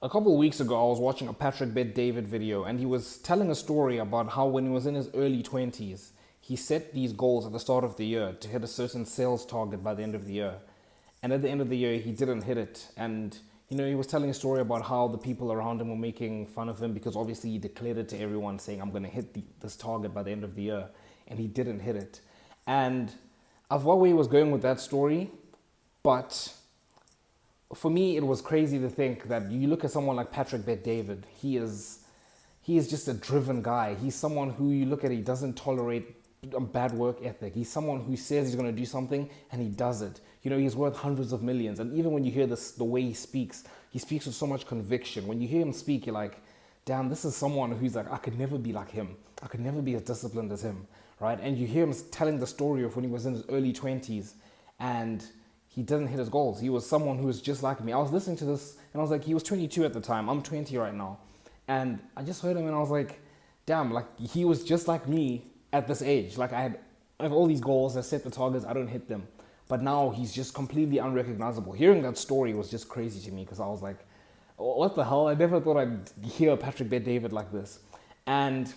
A couple of weeks ago, I was watching a Patrick Bet David video, and he was telling a story about how when he was in his early 20s, he set these goals at the start of the year to hit a certain sales target by the end of the year. And at the end of the year, he didn't hit it. And, he was telling a story about how the people around him were making fun of him because obviously he declared it to everyone saying, I'm going to hit this target by the end of the year. And he didn't hit it. And I forgot where he was going with that story, but for me, it was crazy to think that you look at someone like Patrick Bet David. He is just a driven guy. He's someone who you look at, he doesn't tolerate a bad work ethic. He's someone who says he's going to do something and he does it. He's worth hundreds of millions. And even when you hear this, the way he speaks with so much conviction. When you hear him speak, you're like, damn, this is someone who's like, I could never be like him. I could never be as disciplined as him, right? And you hear him telling the story of when he was in his early 20s and he didn't hit his goals. He was someone who was just like me. I was listening to this and I was like, he was 22 at the time. I'm 20 right now. And I just heard him and I was like, damn, like he was just like me at this age. Like I have all these goals, I set the targets, I don't hit them. But now he's just completely unrecognizable. Hearing that story was just crazy to me because I was like, what the hell? I never thought I'd hear Patrick Bet David like this. And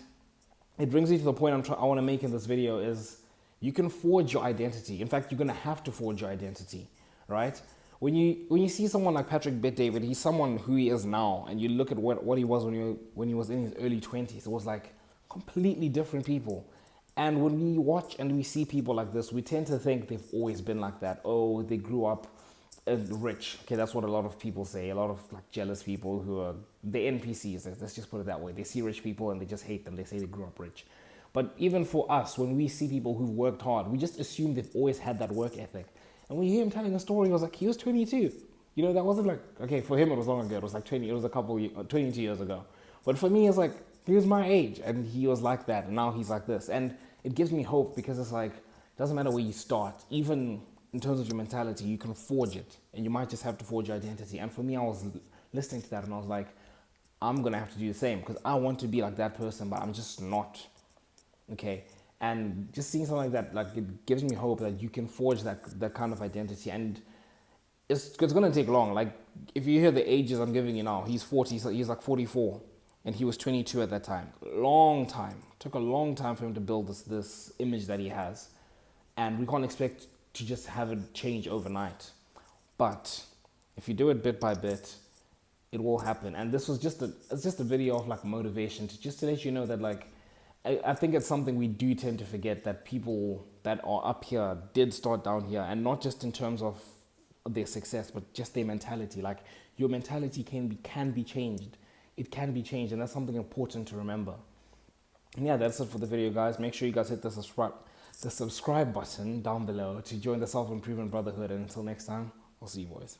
it brings me to the point I want to make in this video is you can forge your identity. In fact, you're going to have to forge your identity, right? When you see someone like Patrick Bet David, he's someone who he is now, and you look at what he was when he was in his early 20s, it was like completely different people. And when we watch and we see people like this, we tend to think they've always been like that. Oh, they grew up rich. Okay, that's what a lot of people say. A lot of like jealous people who are the NPCs. Let's just put it that way. They see rich people and they just hate them. They say they grew up rich. But even for us, when we see people who've worked hard, we just assume they've always had that work ethic. And when you hear him telling a story, he was 22. That wasn't like, okay, for him it was long ago. It was like 20, it was 22 years ago. But for me, it's like, he was my age and he was like that. And now he's like this. And it gives me hope because it's like, it doesn't matter where you start. Even in terms of your mentality, you can forge it. And you might just have to forge your identity. And for me, I was listening to that and I was like, I'm going to have to do the same because I want to be like that person, but I'm just not. Okay, and just seeing something like that, like it gives me hope that you can forge that kind of identity, and it's gonna take long. Like if you hear the ages I'm giving you now, he's 40, so he's like 44, and he was 22 at that time. Long time. Took a long time for him to build this image that he has, and we can't expect to just have it change overnight. But if you do it bit by bit, it will happen. And this was just a video of like motivation to let you know that like. I think it's something we do tend to forget, that people that are up here did start down here, and not just in terms of their success, but just their mentality. Like your mentality can be changed. It can be changed, and that's something important to remember. And yeah, that's it for the video, guys. Make sure you guys hit the subscribe button down below to join the Self-Improvement Brotherhood. And until next time, I'll see you boys.